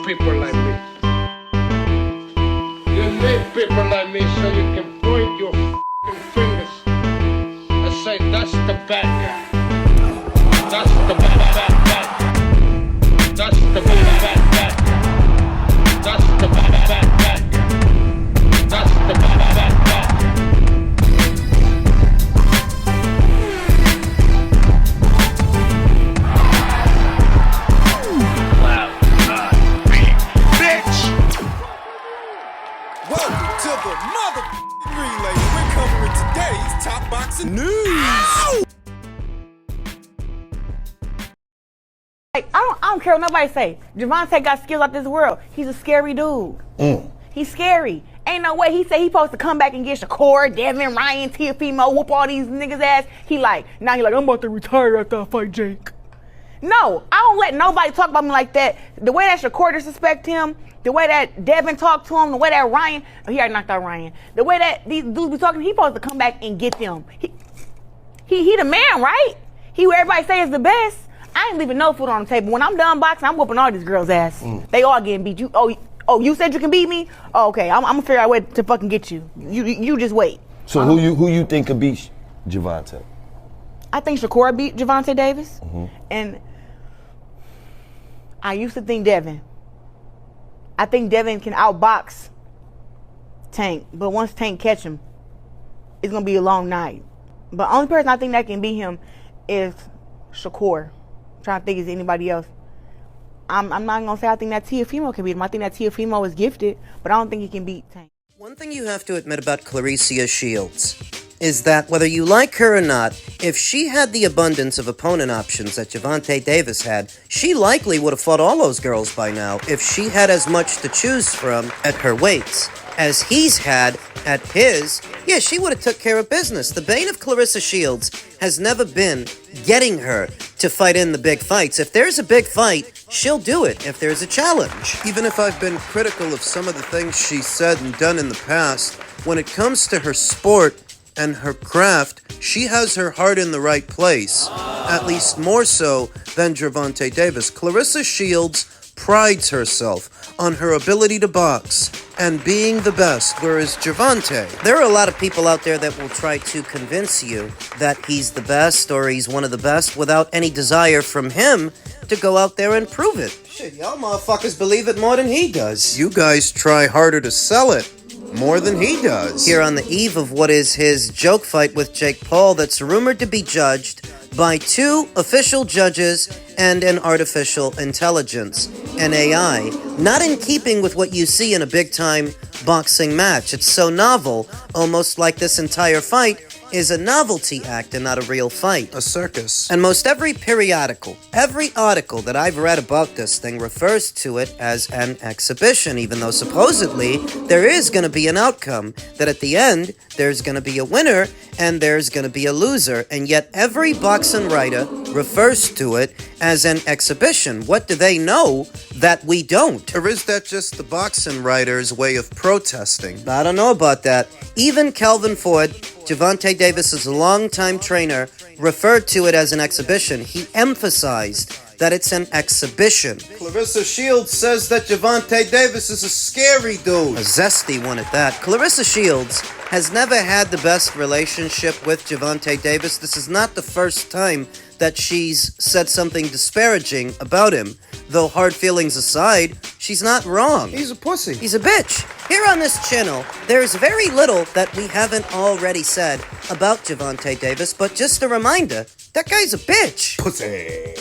people like me. You need people like me so you can point your f***ing fingers and say, that's the bad guy. That's the bad guy. That's the bad guy. That's the bad guy. That's the bad guy. To the mother relay, we're covering today's top boxing news. Like, I don't care what nobody say. Gervonta got skills out this world. He's a scary dude. He's scary. Ain't no way he say he supposed to come back and get Shakur, Devin, Ryan, Teofimo, whoop all these niggas ass. He like, I'm about to retire after I fight Jake. No, I don't let nobody talk about me like that. The way that Shakur disrespect him, the way that Devin talked to him, the way that Ryan, he already knocked out Ryan. The way that these dudes be talking, he supposed to come back and get them. He the man, right? He who everybody say is the best. I ain't leaving no food on the table. When I'm done boxing, I'm whooping all these girls' ass. They all getting beat. You said you can beat me? Oh, okay, I'm gonna figure out a way to fucking get you. You just wait. So who you think could beat Gervonta? I think Shakur beat Gervonta Davis, and I used to think Devin. I think Devin can outbox Tank, but once Tank catch him, it's gonna be a long night. But only person I think that can beat him is Shakur. I'm trying to think is anybody else. I'm not gonna say I think that Teofimo can beat him. I think that Teofimo is gifted, but I don't think he can beat Tank. One thing you have to admit about Claressa Shields is that whether you like her or not, if she had the abundance of opponent options that Gervonta Davis had, she likely would have fought all those girls by now if she had as much to choose from at her weights as he's had at his. Yeah, she would have took care of business. The bane of Claressa Shields has never been getting her to fight in the big fights. If there's a big fight, she'll do it if there's a challenge. Even if I've been critical of some of the things she's said and done in the past, when it comes to her sport and her craft, she has her heart in the right place, at least more so than Gervonta Davis. Claressa Shields prides herself on her ability to box and being the best, whereas Gervonta... There are a lot of people out there that will try to convince you that he's the best or he's one of the best without any desire from him to go out there and prove it. Shit, y'all motherfuckers believe it more than he does. You guys try harder to sell it more than he does. Here on the eve of what is his joke fight with Jake Paul that's rumored to be judged by 2 official judges and an artificial intelligence, an AI, not in keeping with what you see in a big-time boxing match. It's so novel, almost like this entire fight is a novelty act and not a real fight. A circus. And most every periodical, every article that I've read about this thing refers to it as an exhibition, even though supposedly there is going to be an outcome, that at the end there's going to be a winner and there's going to be a loser, and yet every boxing writer refers to it as an exhibition. What do they know that we don't? Or is that just the boxing writer's way of protesting? I don't know about that. Even Calvin Ford, Gervonta Davis's longtime trainer, referred to it as an exhibition. He emphasized that it's an exhibition. Claressa Shields says that Gervonta Davis is a scary dude. A zesty one at that. Claressa Shields has never had the best relationship with Gervonta Davis. This is not the first time that she's said something disparaging about him. Though hard feelings aside, she's not wrong. He's a pussy. He's a bitch. Here on this channel, there is very little that we haven't already said about Gervonta Davis, but just a reminder, that guy's a bitch. Pussy.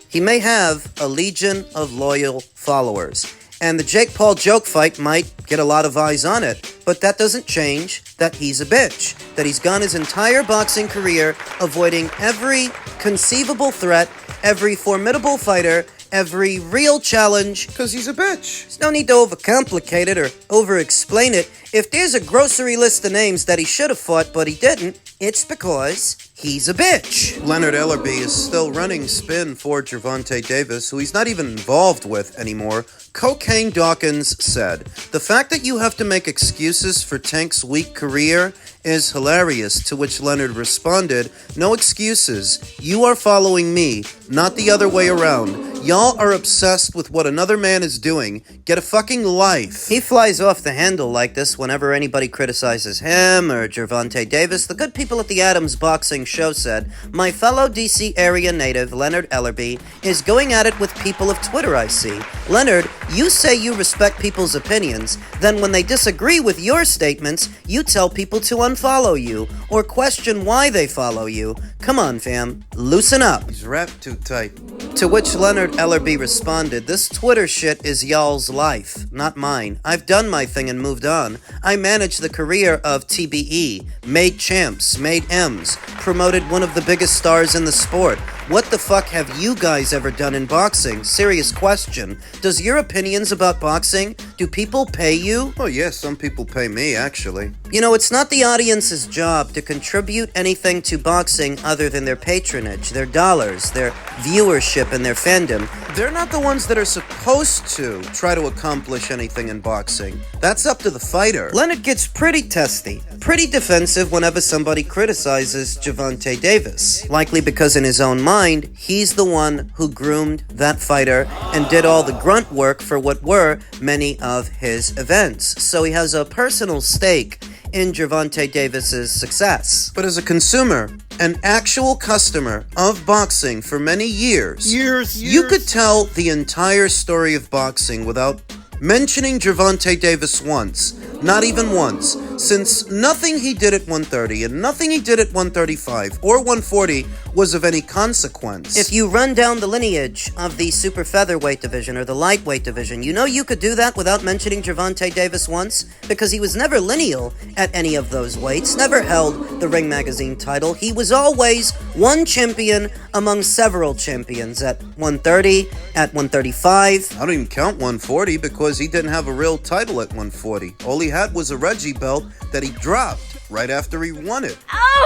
He may have a legion of loyal followers, and the Jake Paul joke fight might get a lot of eyes on it, but that doesn't change that he's a bitch, that he's gone his entire boxing career avoiding every conceivable threat, every formidable fighter, every real challenge. Because he's a bitch. There's no need to overcomplicate it or over-explain it. If there's a grocery list of names that he should have fought but he didn't, it's because he's a bitch. Leonard Ellerby is still running spin for Gervonta Davis, who he's not even involved with anymore. Cocaine Dawkins said, "The fact that you have to make excuses for Tank's weak career is hilarious," to which Leonard responded, "No excuses. You are following me, not the other way around. Y'all are obsessed with what another man is doing. Get a fucking life. He flies off the handle like this whenever anybody criticizes him or Gervonta Davis. The good people at the Adams Boxing Show said, "My fellow DC area native, Leonard Ellerby, is going at it with people of Twitter I see. Leonard, you say you respect people's opinions, then when they disagree with your statements, you tell people to unfollow you or question why they follow you. Come on, fam, loosen up." He's wrapped too tight. To which Leonard Ellerby responded, "This Twitter shit is y'all's life, not mine. I've done my thing and moved on. I managed the career of TBE, made champs, made M's, promoted one of the biggest stars in the sport. What the fuck have you guys ever done in boxing? Serious question. Does your opinions about boxing, do people pay you?" Oh yeah, some people pay me, actually. You know, it's not the audience's job to contribute anything to boxing other than their patronage, their dollars, their viewership, and their fandom. They're not the ones that are supposed to try to accomplish anything in boxing. That's up to the fighter. Leonard gets pretty testy, pretty defensive whenever somebody criticizes Gervonta Davis. Likely because in his own mind, he's the one who groomed that fighter and did all the grunt work for what were many of his events. So he has a personal stake in Gervonta Davis's success. But as a consumer, an actual customer of boxing for many years, you could tell the entire story of boxing without mentioning Gervonta Davis once. Not even once. Since nothing he did at 130 and nothing he did at 135 or 140 was of any consequence. If you run down the lineage of the super featherweight division or the lightweight division, you know you could do that without mentioning Gervonta Davis once, because he was never lineal at any of those weights, never held the Ring Magazine title. He was always one champion among several champions at 130, at 135. I don't even count 140 because he didn't have a real title at 140. All he had was a Reggie belt that he dropped right after he won it.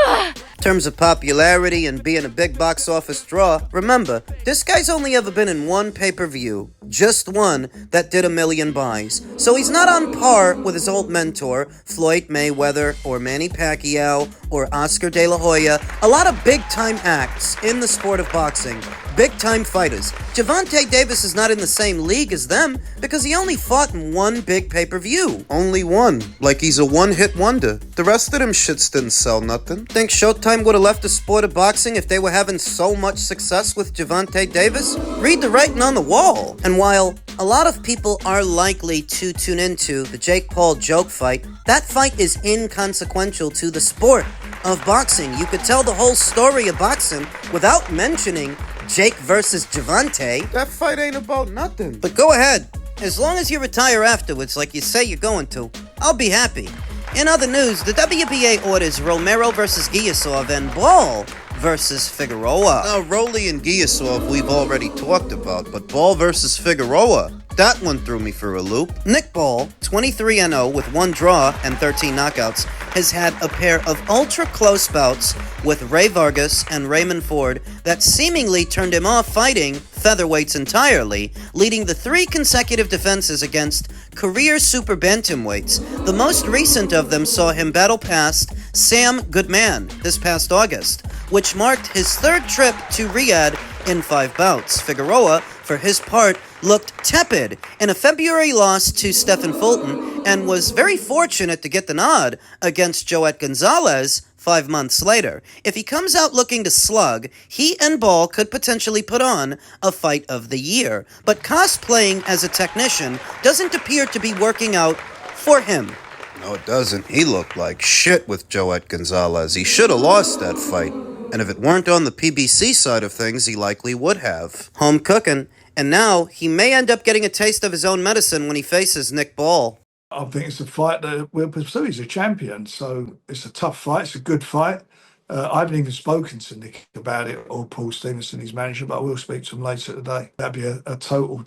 In terms of popularity and being a big box office draw, remember, this guy's only ever been in one pay-per-view, just one, that did 1 million buys. So he's not on par with his old mentor, Floyd Mayweather, or Manny Pacquiao, or Oscar De La Hoya, a lot of big-time acts in the sport of boxing, big-time fighters. Gervonta Davis is not in the same league as them because he only fought in one big pay-per-view. Only one. Like he's a one-hit wonder. The rest of them shits didn't sell nothing. Think Showtime would have left the sport of boxing if they were having so much success with Gervonta Davis? Read the writing on the wall. And while a lot of people are likely to tune into the Jake Paul joke fight, that fight is inconsequential to the sport of boxing. You could tell the whole story of boxing without mentioning Jake versus Gervonta. That fight ain't about nothing. But go ahead. As long as you retire afterwards like you say you're going to, I'll be happy. In other news, the WBA orders Romero versus Giyasov and Ball versus Figueroa. Now, Rolly and Giyasov we've already talked about, but Ball versus Figueroa, that one threw me for a loop. Nick Ball, 23-0 with 1 draw and 13 knockouts, has had a pair of ultra-close bouts with Ray Vargas and Raymond Ford that seemingly turned him off fighting featherweights entirely, leading the 3 consecutive defenses against career super bantamweights. The most recent of them saw him battle past Sam Goodman this past August, which marked his 3rd trip to Riyadh in 5 bouts. Figueroa, for his part, looked tepid in a February loss to Stephen Fulton and was very fortunate to get the nod against Joet Gonzalez 5 months later. If he comes out looking to slug, he and Ball could potentially put on a fight of the year. But cosplaying as a technician doesn't appear to be working out for him. No, it doesn't. He looked like shit with Joet Gonzalez. He should have lost that fight. And if it weren't on the PBC side of things, he likely would have. Home cooking. And now he may end up getting a taste of his own medicine when he faces Nick Ball. I think it's a fight that we'll pursue. He's a champion, so it's a tough fight. It's a good fight. I haven't even spoken to Nick about it or Paul Stevenson, his manager, but I will speak to him later today. That'd be a total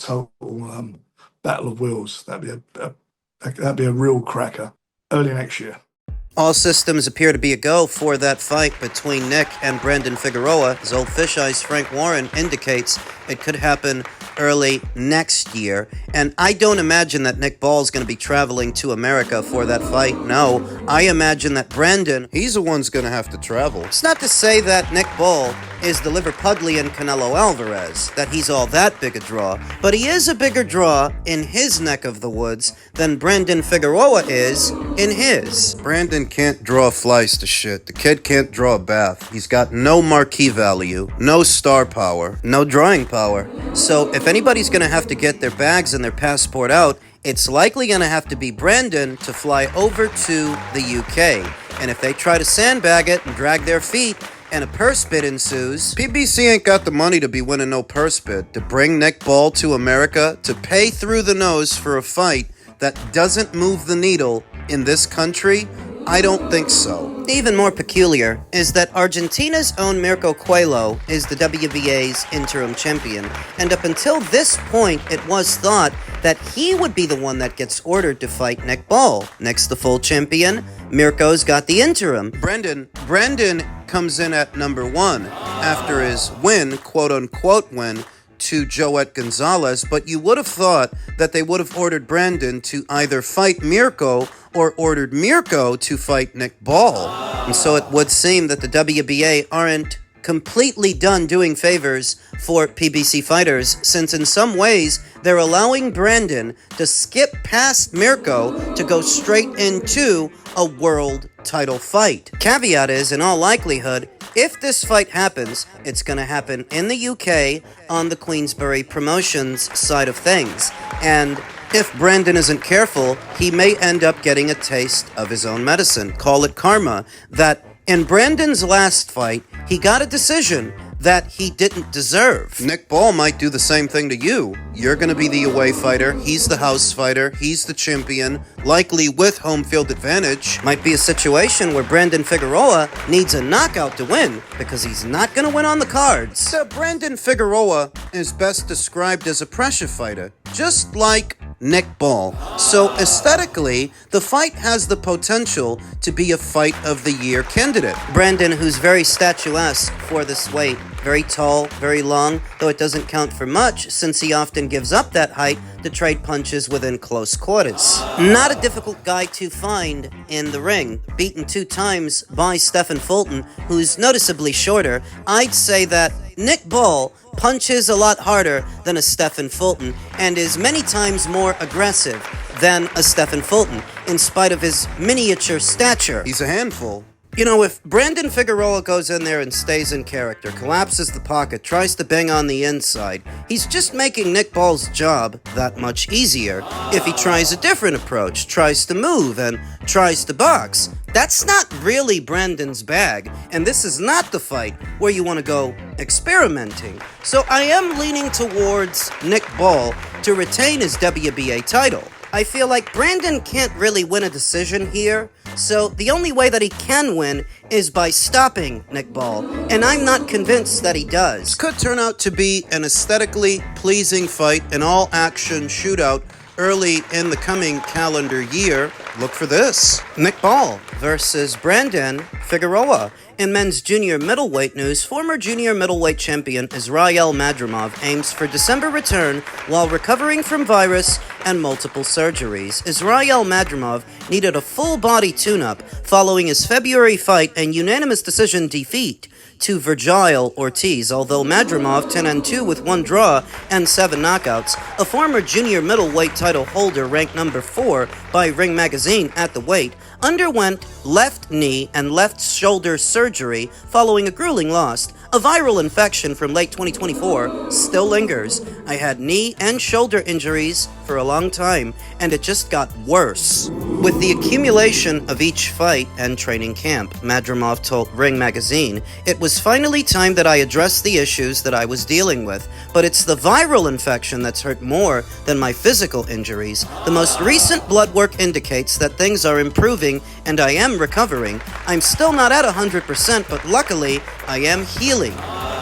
battle of wills. That'd be a real cracker early next year. All systems appear to be a go for that fight between Nick and Brandon Figueroa. His old fish eyes Frank Warren indicates it could happen early next year. And I don't imagine that Nick Ball's going to be traveling to America for that fight. No, I imagine that Brandon, he's the one's going to have to travel. It's not to say that Nick Ball is the Liverpudlian Canelo Alvarez, that he's all that big a draw, but he is a bigger draw in his neck of the woods than Brandon Figueroa is in his. Brandon can't draw flies to shit. The kid can't draw a bath. He's got no marquee value, no star power, no drawing power. So if anybody's going to have to get their bags and their passport out, it's likely going to have to be Brandon to fly over to the UK. And if they try to sandbag it and drag their feet, and a purse bid ensues, PBC ain't got the money to be winning no purse bid. To bring Nick Ball to America, to pay through the nose for a fight that doesn't move the needle in this country, I don't think so. Even more peculiar is that Argentina's own Mirko Coelho is the WBA's interim champion, and up until this point, it was thought that he would be the one that gets ordered to fight Nick Ball. Next, the full champion, Mirko's got the interim. Brandon comes in at number 1 after his win, quote-unquote win, to Joet Gonzalez, but you would have thought that they would have ordered Brandon to either fight Mirko or ordered Mirko to fight Nick Ball. And so it would seem that the WBA aren't completely done doing favors for PBC fighters, since in some ways they're allowing Brandon to skip past Mirko to go straight into a world title fight. Caveat is, in all likelihood, if this fight happens, it's going to happen in the UK on the Queensberry Promotions side of things. And if Brandon isn't careful, he may end up getting a taste of his own medicine. Call it karma. That in Brandon's last fight, he got a decision that he didn't deserve. Nick Ball might do the same thing to you. You're going to be the away fighter. He's the house fighter. He's the champion, likely with home field advantage. Might be a situation where Brandon Figueroa needs a knockout to win because he's not going to win on the cards. So Brandon Figueroa is best described as a pressure fighter, just like Nick Ball. So aesthetically, the fight has the potential to be a fight of the year candidate. Brandon, who's very statuesque for this weight, very tall, very long, though it doesn't count for much since he often gives up that height to trade punches within close quarters. Not a difficult guy to find in the ring. Beaten 2 times by Stephen Fulton, who's noticeably shorter. I'd say that Nick Ball punches a lot harder than a Stephen Fulton and is many times more aggressive than a Stephen Fulton, in spite of his miniature stature. He's a handful. You know, if Brandon Figueroa goes in there and stays in character, collapses the pocket, tries to bang on the inside, he's just making Nick Ball's job that much easier. If he tries a different approach, tries to move, and tries to box, that's not really Brandon's bag, and this is not the fight where you want to go experimenting. So I am leaning towards Nick Ball to retain his WBA title. I feel like Brandon can't really win a decision here, so the only way that he can win is by stopping Nick Ball, and I'm not convinced that he does. This could turn out to be an aesthetically pleasing fight, an all-action shootout early in the coming calendar year. Look for this. Nick Ball versus Brandon Figueroa. In men's junior middleweight news, former junior middleweight champion Israel Madrimov aims for December return while recovering from virus and multiple surgeries. Israel Madrimov needed a full-body tune-up following his February fight and unanimous decision defeat to Virgil Ortiz, although Madrimov, 10-2 with 1 draw and 7 knockouts, a former junior middleweight title holder ranked number 4 by Ring Magazine at the weight, underwent left knee and left shoulder surgery following a grueling loss. A viral infection from late 2024 still lingers. I had knee and shoulder injuries for a long time, and it just got worse. With the accumulation of each fight and training camp, Madrimov told Ring Magazine, it was finally time that I addressed the issues that I was dealing with, but it's the viral infection that's hurt more than my physical injuries. The most recent blood work indicates that things are improving and I am recovering. I'm still not at 100%, but luckily, I am healing.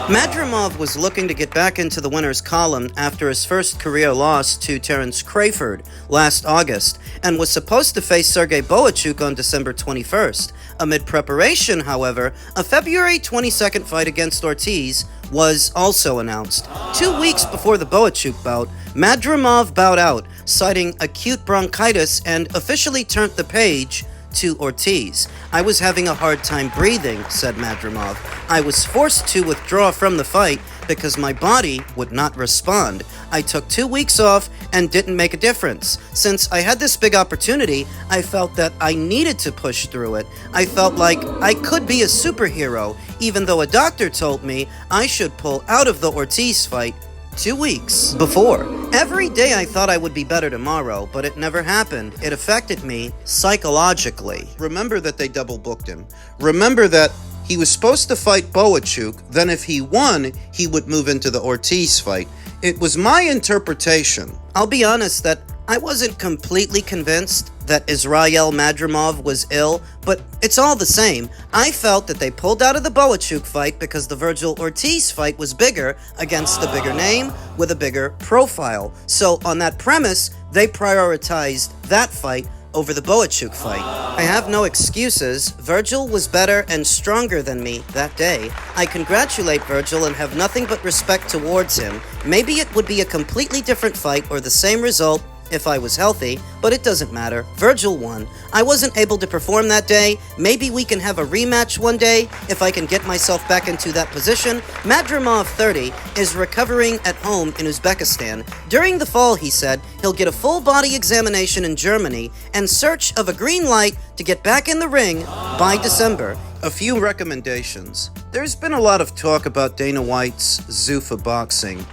Madrimov was looking to get back into the winner's column after his first career loss to Terence Crawford last August, and was supposed to face Sergey Boachuk on December 21st. Amid preparation, however, a February 22nd fight against Ortiz was also announced. 2 weeks before the Boachuk bout, Madrimov bowed out, citing acute bronchitis, and officially turned the page to Ortiz. "I was having a hard time breathing," said Madrimov. "I was forced to withdraw from the fight because my body would not respond. I took 2 weeks off and didn't make a difference. Since I had this big opportunity, I felt that I needed to push through it. I felt like I could be a superhero, even though a doctor told me I should pull out of the Ortiz fight 2 weeks before. Every day I thought I would be better tomorrow, but it never happened. It affected me psychologically." Remember that they double booked him. Remember that he was supposed to fight Boachuk, then if he won, he would move into the Ortiz fight. It was my interpretation. I'll be honest that I wasn't completely convinced that Israel Madrimov was ill, but it's all the same. I felt that they pulled out of the Boachuk fight because the Virgil Ortiz fight was bigger against a bigger name with a bigger profile. So on that premise, they prioritized that fight over the Boachuk fight. I have no excuses. Virgil was better and stronger than me that day. I congratulate Virgil and have nothing but respect towards him. Maybe it would be a completely different fight or the same result if I was healthy, but it doesn't matter. Virgil won. I wasn't able to perform that day. Maybe we can have a rematch one day if I can get myself back into that position. Madrimov, 30, is recovering at home in Uzbekistan. During the fall, he said, he'll get a full body examination in Germany and search of a green light to get back in the ring by December. A few recommendations. There's been a lot of talk about Dana White's Zuffa boxing,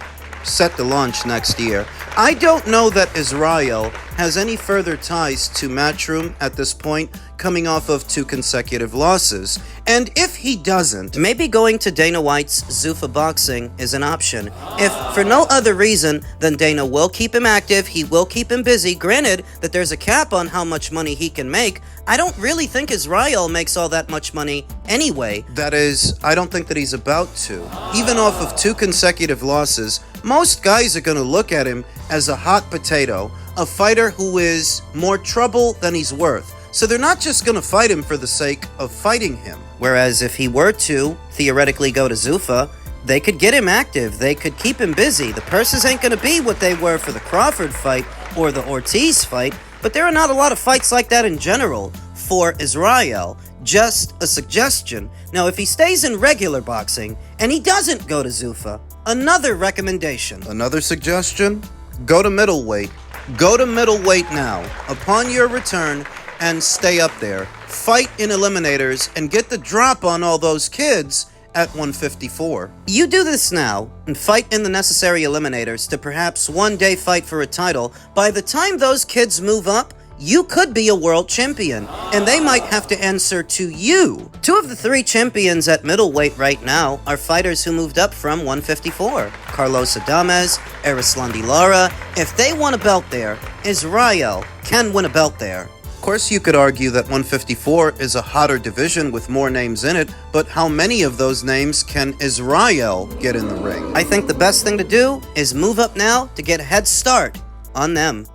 set to launch next year. I don't know that Israel has any further ties to Matchroom at this point, coming off of 2 consecutive losses. And if he doesn't, maybe going to Dana White's Zuffa Boxing is an option. If for no other reason, then Dana will keep him active, he will keep him busy. Granted that there's a cap on how much money he can make. I don't really think Israel makes all that much money anyway. that is, I don't think that he's about to. Even off of 2 consecutive losses, most guys are going to look at him as a hot potato, a fighter who is more trouble than he's worth. So they're not just going to fight him for the sake of fighting him. Whereas if he were to theoretically go to Zuffa, they could get him active, they could keep him busy. The purses ain't going to be what they were for the Crawford fight or the Ortiz fight, but there are not a lot of fights like that in general for Israel. Just a suggestion. Now, if he stays in regular boxing and he doesn't go to Zuffa, another recommendation. Another suggestion? Go to middleweight. Go to middleweight now, upon your return, and stay up there. Fight in eliminators and get the drop on all those kids at 154. You do this now and fight in the necessary eliminators to perhaps one day fight for a title. By the time those kids move up, you could be a world champion, and they might have to answer to you. 2 of the 3 champions at middleweight right now are fighters who moved up from 154. Carlos Adames, Erislandy Lara. If they won a belt there, Israel can win a belt there. Of course, you could argue that 154 is a hotter division with more names in it, but how many of those names can Israel get in the ring? I think the best thing to do is move up now to get a head start on them.